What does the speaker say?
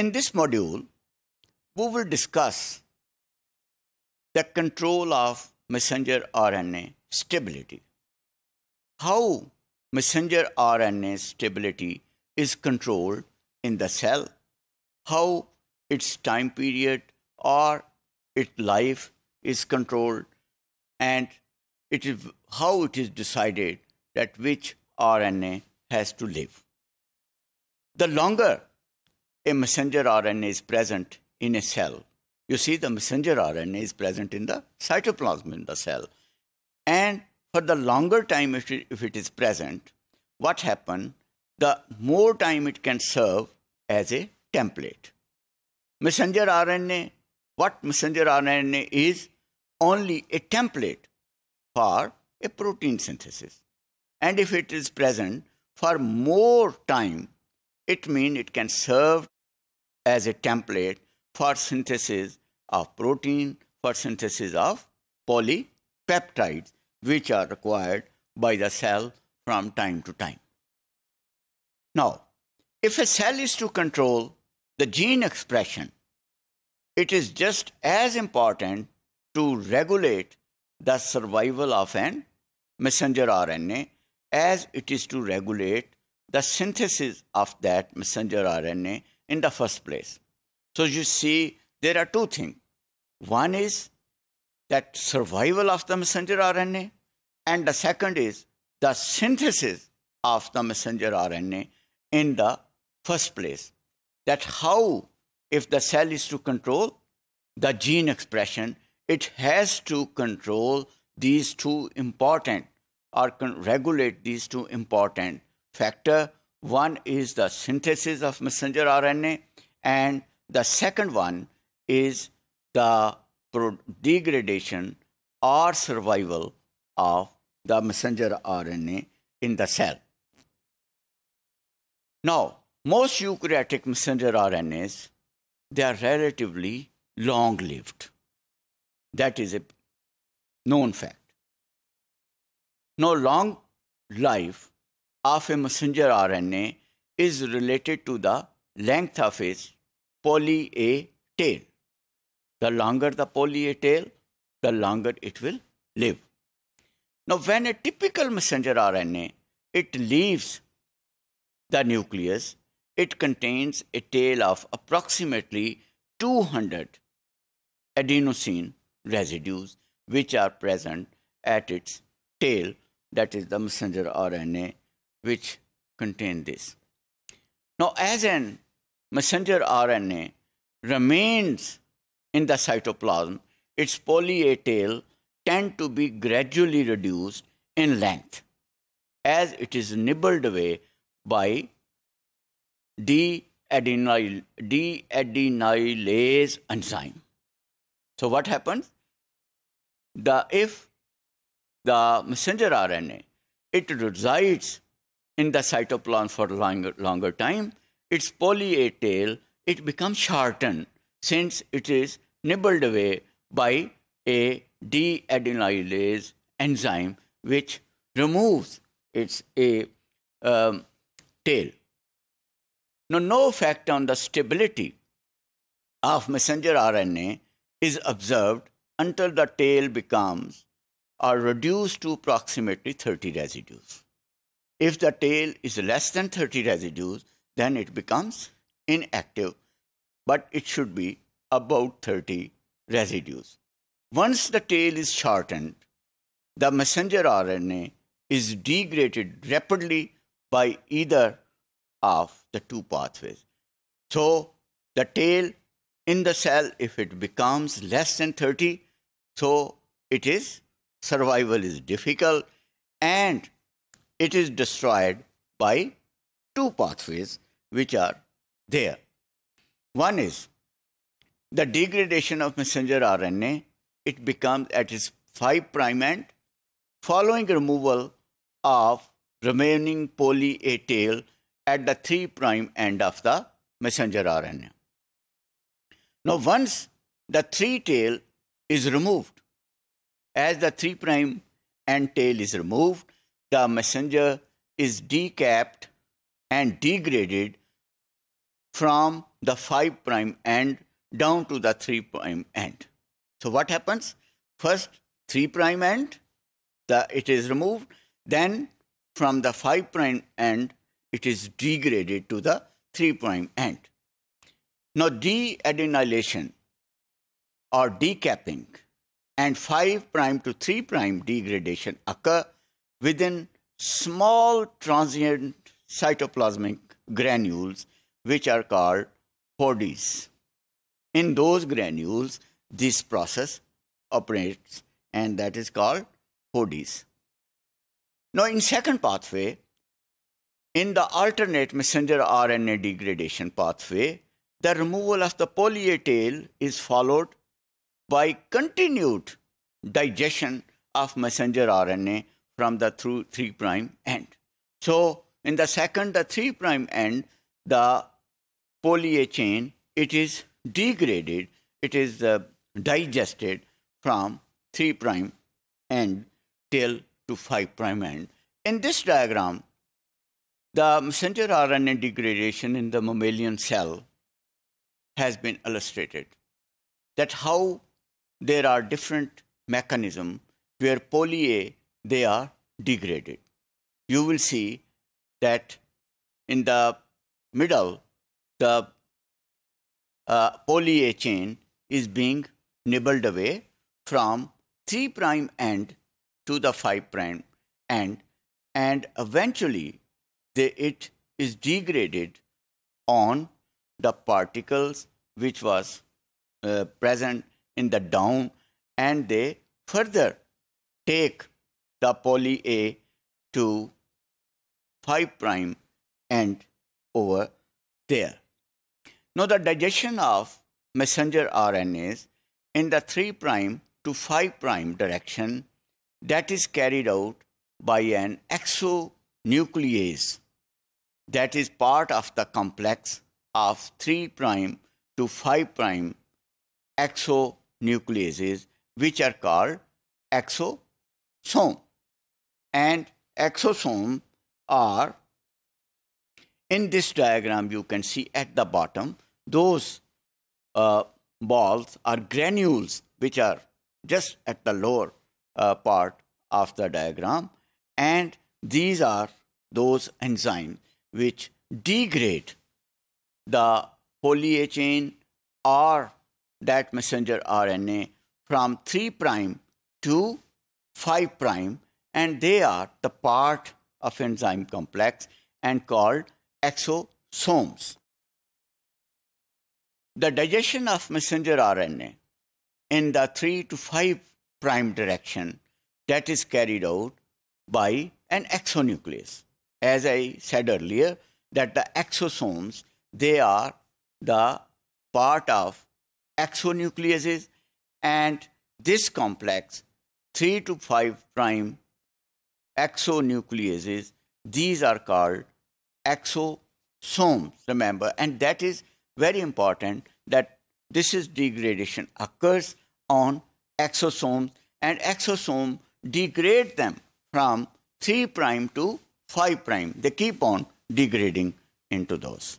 In this module, we will discuss the control of messenger RNA stability. How messenger RNA stability is controlled in the cell, how its time period or its life is controlled, and how it is decided that which RNA has to live. The longer a messenger RNA is present in a cell, you see the messenger RNA is present in the cytoplasm in the cell. And for the longer time if it is present, what happens? The more time it can serve as a template. Messenger RNA, what messenger RNA is? Only a template for a protein synthesis. And if it is present for more time, it means it can serve as a template for synthesis of protein, for synthesis of polypeptides, which are required by the cell from time to time. Now, if a cell is to control the gene expression, it is just as important to regulate the survival of an messenger RNA as it is to regulate the synthesis of that messenger RNA in the first place. So you see, there are two things. One is that survival of the messenger RNA, and the second is the synthesis of the messenger RNA in the first place. That how, if the cell is to control the gene expression, it has to control these two important or regulate these two important factors. One is the synthesis of messenger RNA, and the second one is the degradation or survival of the messenger RNA in the cell. Now, most eukaryotic messenger RNAs, they are relatively long-lived. That is a known fact. Now, long life of a messenger RNA is related to the length of its poly-A tail. The longer the poly-A tail, the longer it will live. Now, when a typical messenger RNA, it leaves the nucleus, it contains a tail of approximately 200 adenosine residues which are present at its tail, that is the messenger RNA which contain this. Now, as an messenger RNA remains in the cytoplasm, its poly-A tail tend to be gradually reduced in length as it is nibbled away by deadenylase enzyme. So what happens? If the messenger RNA, it resides in the cytoplasm for longer time, its poly-A tail, it becomes shortened since it is nibbled away by a deadenylase enzyme which removes its tail. Now, no effect on the stability of messenger RNA is observed until the tail becomes or reduced to approximately 30 residues. If the tail is less than 30 residues, then it becomes inactive, but it should be about 30 residues. Once the tail is shortened, the messenger RNA is degraded rapidly by either of the two pathways. So the tail in the cell, if it becomes less than 30, so survival is difficult and it is destroyed by two pathways which are there. One is the degradation of messenger RNA. It becomes at its 5' end following removal of remaining poly-A tail at the 3' end of the messenger RNA. Now, once the 3' tail is removed, as the 3' end tail is removed, the messenger is decapped and degraded from the 5' end down to the 3' end. So what happens? First 3' end, it is removed. Then from the 5' end, it is degraded to the 3' end. Now de-adenylation or decapping and 5' to 3' degradation occur within small transient cytoplasmic granules, which are called bodies. In those granules, this process operates, and that is called bodies. Now, in second pathway, in the alternate messenger RNA degradation pathway, the removal of the poly A tail is followed by continued digestion of messenger RNA from the 3' end. So, in the second, the 3' end, the poly A chain, it is degraded, it is digested from 3' end till to 5' end. In this diagram, the messenger RNA degradation in the mammalian cell has been illustrated. That how there are different mechanisms where poly A, they are degraded. You will see that in the middle, the poly A chain is being nibbled away from 3' end to the 5' end, and eventually it is degraded on the particles which was present in the down, and they further take the poly A to 5' end over there. Now, the digestion of messenger RNAs in the 3' to 5' direction, that is carried out by an exonuclease, that is part of the complex of 3' to 5' exonucleases, which are called exosome. And exosome are, in this diagram you can see at the bottom, those balls are granules which are just at the lower part of the diagram, and these are those enzymes which degrade the poly A chain or that messenger RNA from 3' to 5', and they are the part of enzyme complex and called exosomes. The digestion of messenger RNA in the 3' to 5' direction, that is carried out by an exonuclease. As I said earlier, that the exosomes, they are the part of exonucleases, and this complex 3' to 5' exonucleases, these are called exosomes, remember, and that is very important, that this is degradation occurs on exosomes, and exosome degrade them from 3' to 5'. They keep on degrading into those.